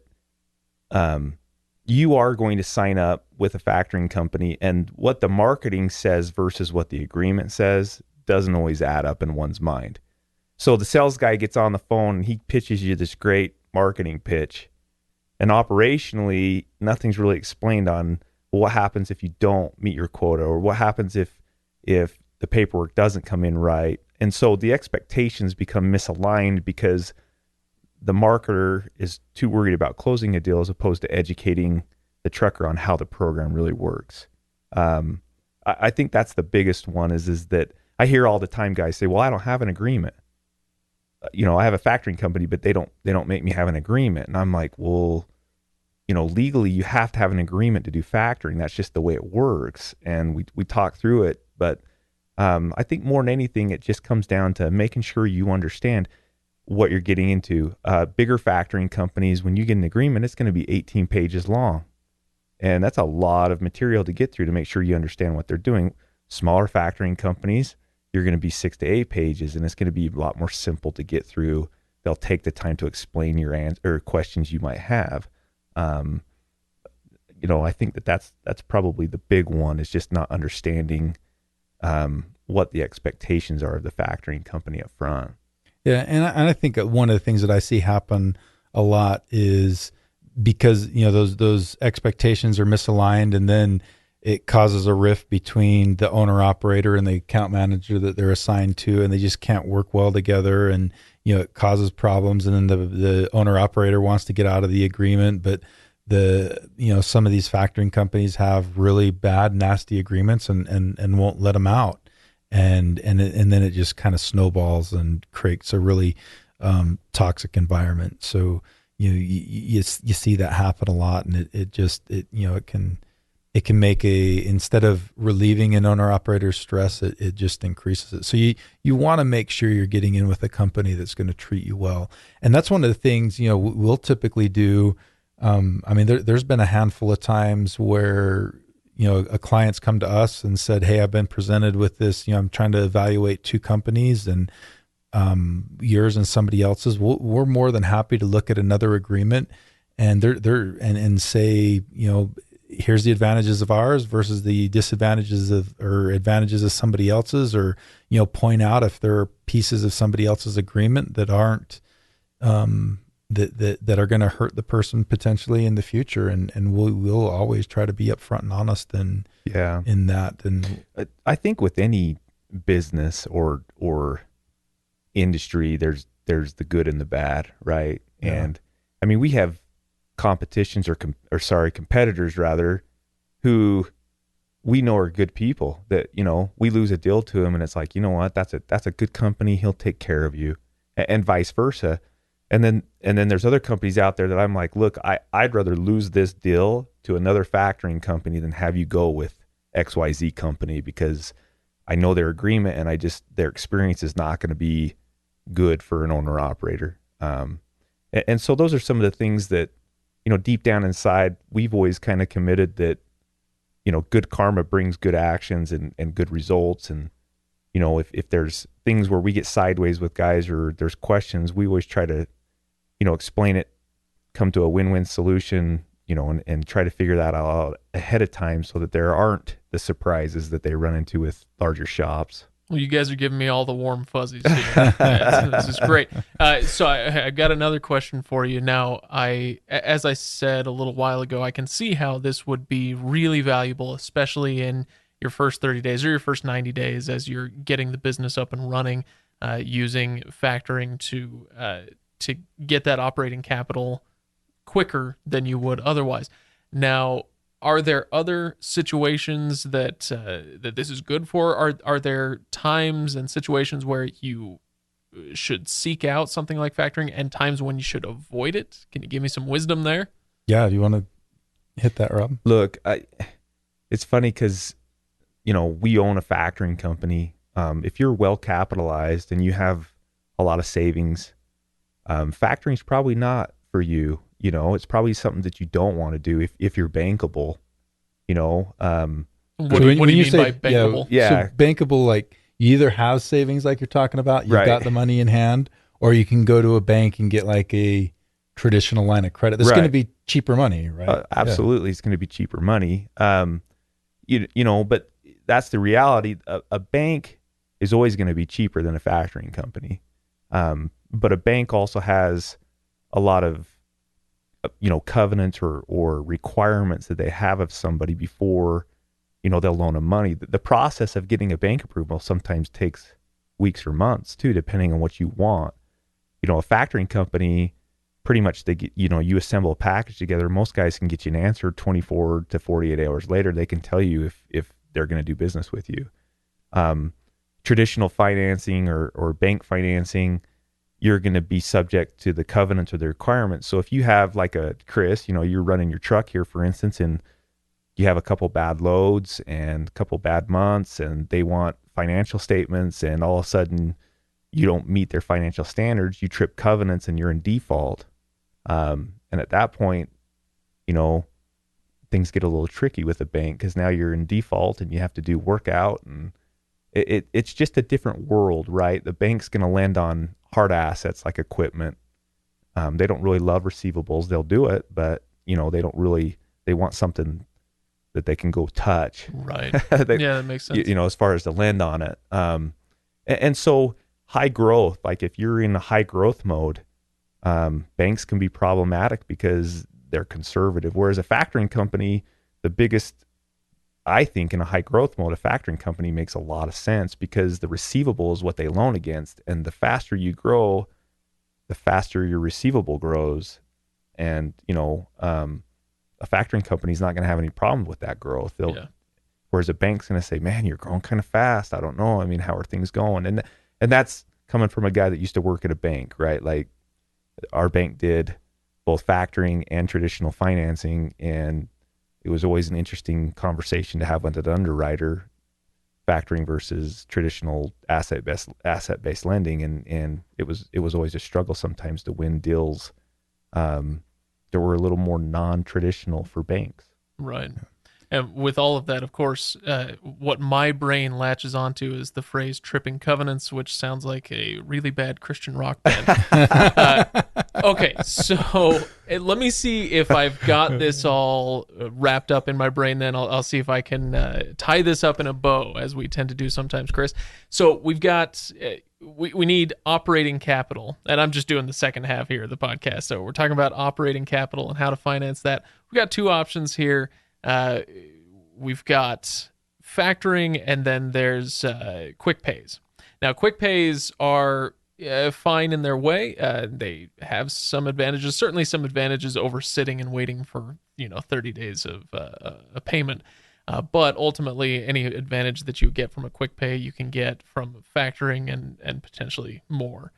[SPEAKER 3] you are going to sign up with a factoring company, and what the marketing says versus what the agreement says doesn't always add up in one's mind. So the sales guy gets on the phone and he pitches you this great marketing pitch, and operationally nothing's really explained on what happens if you don't meet your quota, or what happens if the paperwork doesn't come in right. And so the expectations become misaligned because the marketer is too worried about closing a deal as opposed to educating the trucker on how the program really works. I think that's the biggest one is that I hear all the time guys say, well, I don't have an agreement. I have a factoring company, but they don't make me have an agreement. And I'm like, well, legally you have to have an agreement to do factoring. That's just the way it works. And we talk through it, but I think more than anything, it just comes down to making sure you understand what you're getting into. Bigger factoring companies, when you get an agreement, it's going to be 18 pages long. And that's a lot of material to get through to make sure you understand what they're doing. Smaller factoring companies, you're going to be 6 to 8 pages, and it's going to be a lot more simple to get through. They'll take the time to explain your answer or questions you might have. I think that's probably the big one, is just not understanding what the expectations are of the factoring company up front.
[SPEAKER 2] Yeah, and I think one of the things that I see happen a lot is because those expectations are misaligned, and then it causes a rift between the owner operator and the account manager that they're assigned to, and they just can't work well together, and it causes problems. And then the owner operator wants to get out of the agreement, but some of these factoring companies have really bad, nasty agreements and won't let them out. And then it just kind of snowballs and creates a really toxic environment. So you see that happen a lot, and it can make instead of relieving an owner operator's stress, it just increases it. So you want to make sure you're getting in with a company that's going to treat you well, and that's one of the things we'll typically do. There's been a handful of times where a client's come to us and said, "Hey, I've been presented with this. I'm trying to evaluate 2 companies, and yours and somebody else's." We're more than happy to look at another agreement, and and say, here's the advantages of ours versus the disadvantages or advantages of somebody else's, or point out if there are pieces of somebody else's agreement that aren't that are going to hurt the person potentially in the future, and we'll always try to be upfront and honest in that. And
[SPEAKER 3] I think with any business or industry, there's the good and the bad, right? Yeah. And we have competitors rather, who we know are good people that, we lose a deal to them, and it's like, that's a good company. He'll take care of you, and vice versa. And then there's other companies out there that I'm like, look, I'd rather lose this deal to another factoring company than have you go with XYZ company, because I know their agreement, and their experience is not going to be good for an owner operator. And so those are some of the things that, deep down inside, we've always kind of committed that, good karma brings good actions and good results. And, if there's things where we get sideways with guys, or there's questions, we always try to, explain it, come to a win-win solution, and try to figure that out ahead of time, so that there aren't the surprises that they run into with larger shops.
[SPEAKER 1] Well, you guys are giving me all the warm fuzzies here. This is great. So I've got another question for you. Now, as I said a little while ago, I can see how this would be really valuable, especially in your first 30 days or your first 90 days as you're getting the business up and running, using factoring to get that operating capital quicker than you would otherwise. Now, are there other situations that this is good for? Are there times and situations where you should seek out something like factoring, and times when you should avoid it? Can you give me some wisdom there?
[SPEAKER 2] Yeah, do you want to hit that, Rob?
[SPEAKER 3] Look, it's funny because we own a factoring company. If you're well capitalized and you have a lot of savings, factoring is probably not for you. It's probably something that you don't want to do if you're bankable.
[SPEAKER 1] What do you mean by bankable?
[SPEAKER 2] Yeah. So bankable, like you either have savings like you're talking about, you've got the money in hand, or you can go to a bank and get like a traditional line of credit. That's going to be cheaper money, right?
[SPEAKER 3] Absolutely. It's going to be cheaper money. But that's the reality. A bank is always going to be cheaper than a factoring company. But a bank also has a lot of, covenants or requirements that they have of somebody before, they'll loan them money. The process of getting a bank approval sometimes takes weeks or months too, depending on what you want. A factoring company, pretty much you assemble a package together. Most guys can get you an answer 24 to 48 hours later. They can tell you if they're going to do business with you. Traditional financing or bank financing, you're going to be subject to the covenants or the requirements. So if you have like a Chris, you're running your truck here, for instance, and you have a couple bad loads and a couple bad months, and they want financial statements, and all of a sudden you don't meet their financial standards, you trip covenants and you're in default. And at that point, things get a little tricky with the bank, because now you're in default and you have to do workout, and it's just a different world, right? The bank's going to lend on hard assets like equipment. They don't really love receivables. They'll do it, but they don't really, they want something that they can go touch.
[SPEAKER 1] Right. Yeah, that makes sense.
[SPEAKER 3] As far as the lend on it. And so high growth, like if you're in a high growth mode, banks can be problematic because they're conservative. Whereas a factoring company, I think in a high growth mode, a factoring company makes a lot of sense, because the receivable is what they loan against. And the faster you grow, the faster your receivable grows. And, a factoring company is not going to have any problem with that growth. Whereas a bank's going to say, man, you're growing kind of fast. I don't know. I mean, how are things going? And that's coming from a guy that used to work at a bank, right? Like our bank did both factoring and traditional financing. And it was always an interesting conversation to have with an underwriter, factoring versus traditional asset-based lending. And it was always a struggle sometimes to win deals that were a little more non-traditional for banks.
[SPEAKER 1] Right. And with all of that, of course, what my brain latches onto is the phrase tripping covenants, which sounds like a really bad Christian rock band. Okay, so let me see if I've got this all wrapped up in my brain. Then I'll see if I can tie this up in a bow, as we tend to do sometimes, Chris. So we've got... We need operating capital, and I'm just doing the second half here of the podcast. So we're talking about operating capital and how to finance that. We've got two options here. We've got factoring, and then there's quick pays. Now, quick pays are fine in their way. They have some advantages, certainly some advantages over sitting and waiting for 30 days of a payment. But ultimately, any advantage that you get from a quick pay, you can get from factoring and potentially more.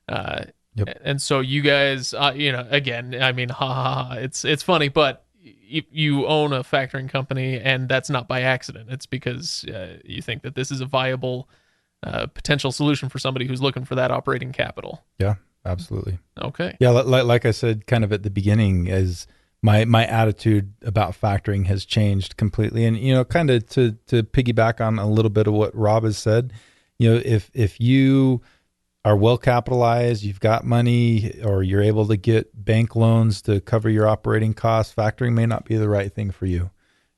[SPEAKER 2] Yep.
[SPEAKER 1] And so you guys, again, I mean, it's funny, but you own a factoring company, and that's not by accident. It's because you think that this is a viable potential solution for somebody who's looking for that operating capital.
[SPEAKER 2] Yeah, absolutely.
[SPEAKER 1] Okay.
[SPEAKER 2] Yeah, like I said, kind of at the beginning, as my attitude about factoring has changed completely. And, kind of to piggyback on a little bit of what Rob has said, if you are well capitalized, you've got money, or you're able to get bank loans to cover your operating costs, factoring may not be the right thing for you.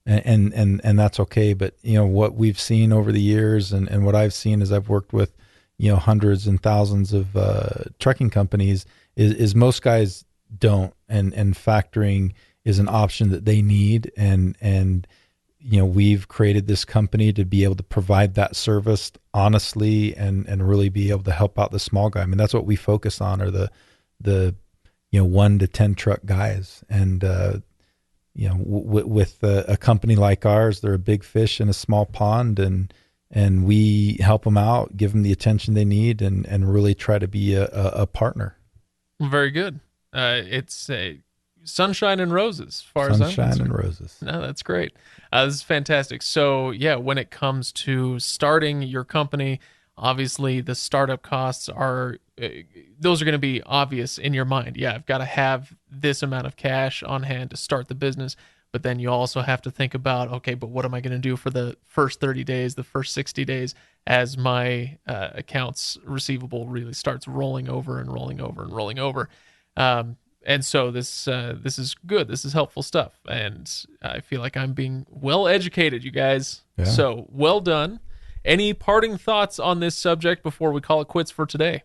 [SPEAKER 2] And that's okay. But, what we've seen over the years, and what I've seen as I've worked with, hundreds and thousands of trucking companies, is most guys don't, and factoring is an option that they need, and we've created this company to be able to provide that service honestly and really be able to help out the small guy. I mean, that's what we focus on, are the 1 to 10 truck guys. And with a company like ours, they're a big fish in a small pond, and we help them out, give them the attention they need, and really try to be a partner.
[SPEAKER 1] Very good. It's a sunshine and roses, as far as I'm concerned.
[SPEAKER 2] Sunshine and roses.
[SPEAKER 1] No, that's great. This is fantastic. So, yeah, when it comes to starting your company, obviously the startup costs are those are going to be obvious in your mind. Yeah, I've got to have this amount of cash on hand to start the business. But then you also have to think about, okay, but what am I going to do for the first 30 days, the first 60 days, as my accounts receivable really starts rolling over and rolling over and rolling over. And so this is good. This is helpful stuff. And I feel like I'm being well educated, you guys. Yeah. So well done. Any parting thoughts on this subject before we call it quits for today?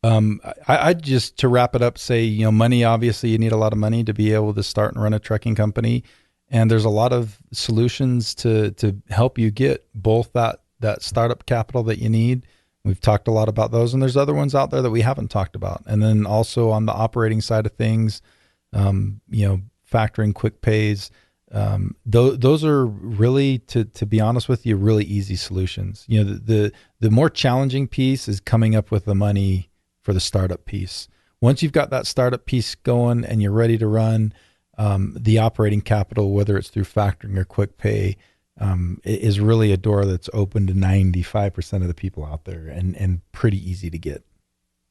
[SPEAKER 2] I just, to wrap it up, say, money, obviously you need a lot of money to be able to start and run a trucking company. And there's a lot of solutions to help you get both that startup capital that you need. We've talked a lot about those, and there's other ones out there that we haven't talked about. And then also on the operating side of things, factoring, quick pays, those are really, to be honest with you, really easy solutions. The more challenging piece is coming up with the money for the startup piece. Once you've got that startup piece going and you're ready to run, the operating capital, whether it's through factoring or quick pay, is really a door that's open to 95% of the people out there and pretty easy to get.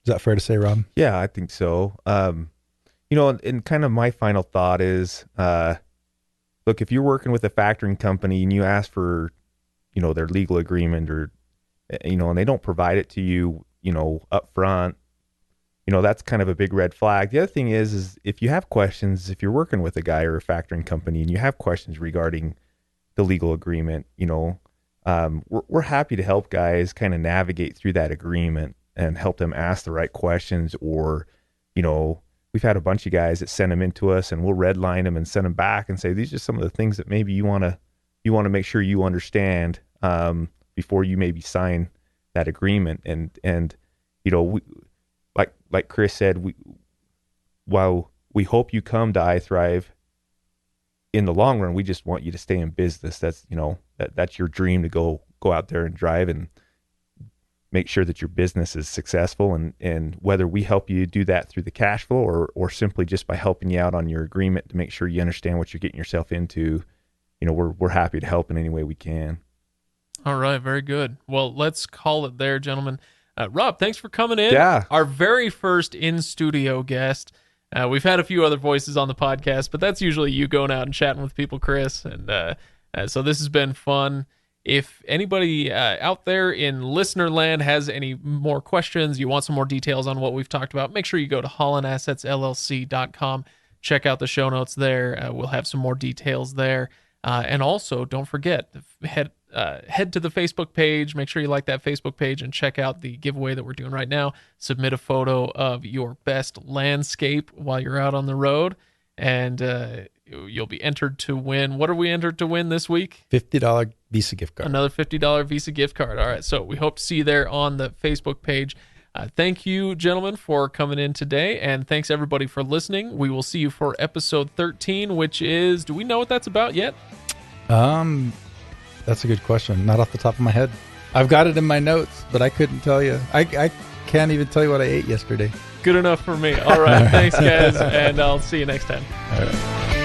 [SPEAKER 2] Is that fair to say, Rob?
[SPEAKER 3] Yeah, I think so. And kind of my final thought is, look, if you're working with a factoring company and you ask for, their legal agreement or, and they don't provide it to you, up front, that's kind of a big red flag. The other thing is if you have questions, if you're working with a guy or a factoring company and you have questions regarding the legal agreement, we're happy to help guys kind of navigate through that agreement and help them ask the right questions. Or, we've had a bunch of guys that send them into us and we'll redline them and send them back and say, these are some of the things that maybe you want to make sure you understand before you maybe sign that agreement. And we, like Chris said, while we hope you come to iThrive, in the long run, we just want you to stay in business. That's, that's your dream, to go out there and drive and make sure that your business is successful. And whether we help you do that through the cash flow or simply just by helping you out on your agreement to make sure you understand what you're getting yourself into, we're happy to help in any way we can.
[SPEAKER 1] All right. Very good. Well, let's call it there, gentlemen. Rob, thanks for coming in.
[SPEAKER 3] Yeah.
[SPEAKER 1] Our very first in-studio guest. We've had a few other voices on the podcast, but that's usually you going out and chatting with people, Chris. And so this has been fun. If anybody out there in listener land has any more questions, you want some more details on what we've talked about, make sure you go to haulinassetsllc.com. Check out the show notes there. We'll have some more details there. And also, don't forget, head to the Facebook page. Make sure you like that Facebook page and check out the giveaway that we're doing right now. Submit a photo of your best landscape while you're out on the road, and you'll be entered to win. What are we entered to win this week?
[SPEAKER 2] $50 Visa gift card.
[SPEAKER 1] Another $50 Visa gift card. All right, so we hope to see you there on the Facebook page. Thank you, gentlemen, for coming in today, and thanks everybody for listening. We will see you for episode 13, which is, do we know what that's about yet?
[SPEAKER 2] That's a good question. Not off the top of my head. I've got it in my notes, but I couldn't tell you. I can't even tell you what I ate yesterday.
[SPEAKER 1] Good enough for me. All right. Thanks, guys, and I'll see you next time.
[SPEAKER 2] All right.